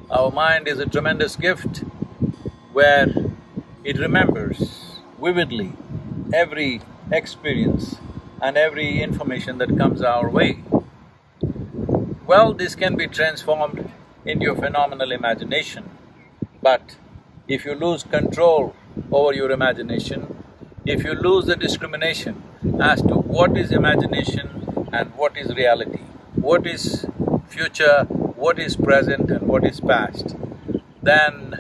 Our mind is a tremendous gift where it remembers vividly every experience and every information that comes our way. Well, this can be transformed into a phenomenal imagination, but if you lose control over your imagination, if you lose the discrimination as to what is imagination and what is reality, what is future, what is present and what is past, then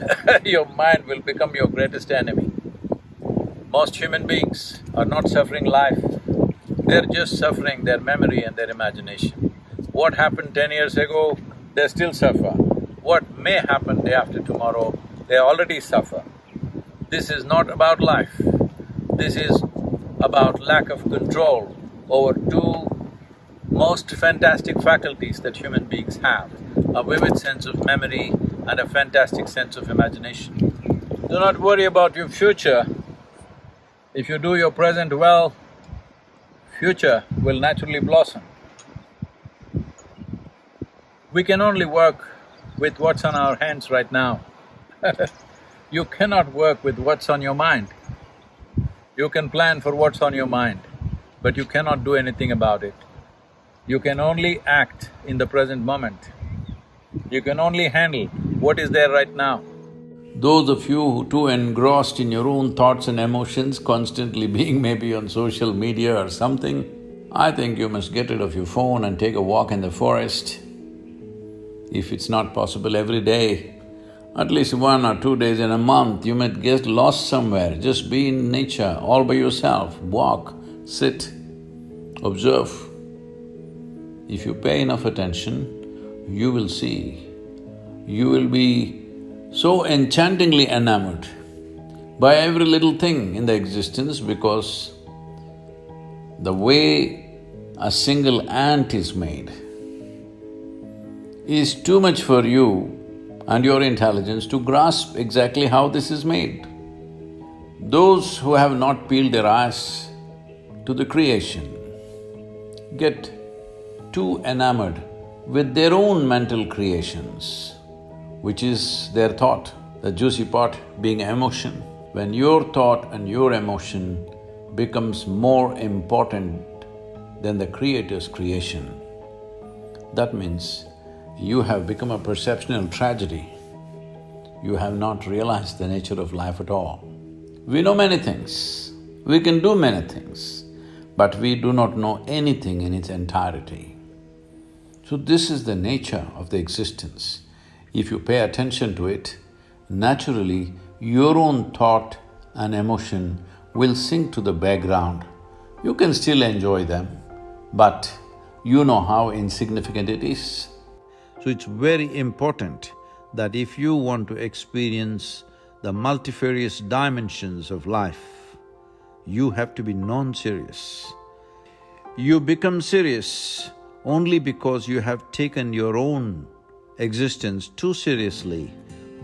your mind will become your greatest enemy. Most human beings are not suffering life, they're just suffering their memory and their imagination. What happened 10 years ago, they still suffer. What may happen day after tomorrow, they already suffer. This is not about life. This is about lack of control over two most fantastic faculties that human beings have, a vivid sense of memory and a fantastic sense of imagination. Do not worry about your future. If you do your present well, future will naturally blossom. We can only work with what's on our hands right now. You cannot work with what's on your mind. You can plan for what's on your mind, but you cannot do anything about it. You can only act in the present moment. You can only handle what is there right now. Those of you who too engrossed in your own thoughts and emotions, constantly being maybe on social media or something, I think you must get rid of your phone and take a walk in the forest. If it's not possible every day, at least 1 or 2 days in a month, you might get lost somewhere. Just be in nature all by yourself, walk, sit, observe. If you pay enough attention, you will see. You will be so enchantingly enamored by every little thing in the existence because the way a single ant is made is too much for you and your intelligence to grasp exactly how this is made. Those who have not peeled their eyes to the creation get too enamored with their own mental creations, which is their thought, the juicy part being emotion. When your thought and your emotion becomes more important than the Creator's creation, that means you have become a perceptual tragedy. You have not realized the nature of life at all. We know many things, we can do many things, but we do not know anything in its entirety. So this is the nature of the existence. If you pay attention to it, naturally your own thought and emotion will sink to the background. You can still enjoy them, but you know how insignificant it is. So it's very important that if you want to experience the multifarious dimensions of life, you have to be non-serious. You become serious only because you have taken your own existence too seriously,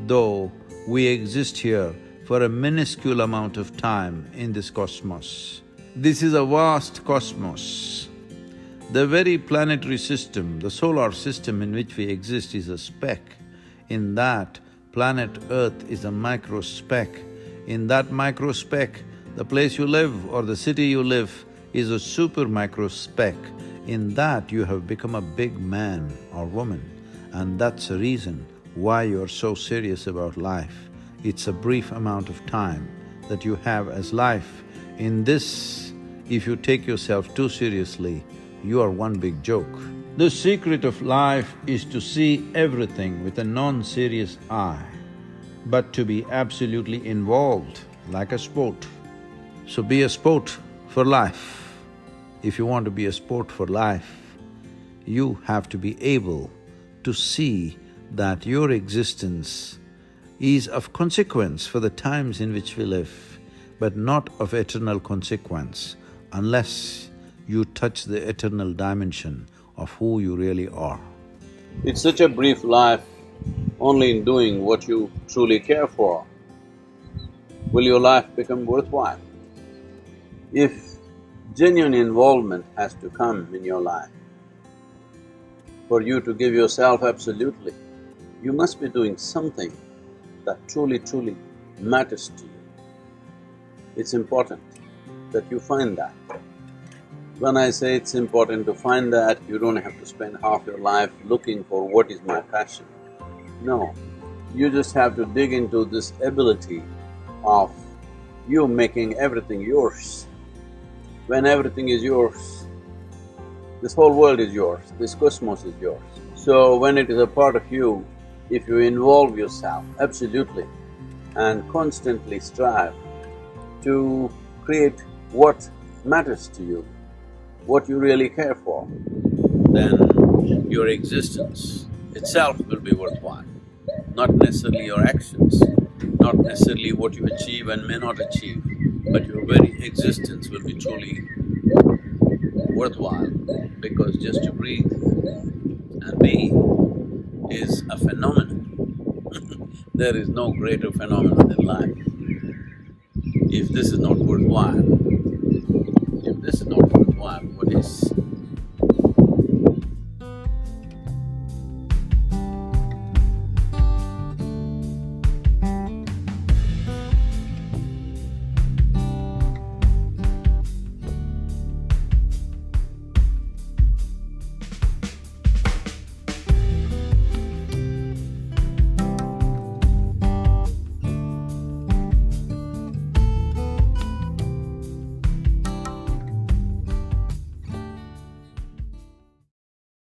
though we exist here for a minuscule amount of time in this cosmos. This is a vast cosmos. The very planetary system, the solar system in which we exist is a speck. In that, planet Earth is a micro speck. In that micro speck, the place you live or the city you live is a super micro speck. In that, you have become a big man or woman, and that's the reason why you're so serious about life. It's a brief amount of time that you have as life. In this, if you take yourself too seriously, you are one big joke. The secret of life is to see everything with a non-serious eye, but to be absolutely involved like a sport. So be a sport for life. If you want to be a sport for life, you have to be able to see that your existence is of consequence for the times in which we live, but not of eternal consequence unless you touch the eternal dimension of who you really are. It's such a brief life, only in doing what you truly care for will your life become worthwhile. If genuine involvement has to come in your life, for you to give yourself absolutely, you must be doing something that truly matters to you. It's important that you find that. When I say it's important to find that, you don't have to spend half your life looking for what is my passion. No, you just have to dig into this ability of you making everything yours. When everything is yours, this whole world is yours, this cosmos is yours. So when it is a part of you, if you involve yourself absolutely and constantly strive to create what matters to you, what you really care for, then your existence itself will be worthwhile. Not necessarily your actions, not necessarily what you achieve and may not achieve, but your very existence will be truly worthwhile, because just to breathe and be is a phenomenon. There is no greater phenomenon in life. If this is not worthwhile, what is?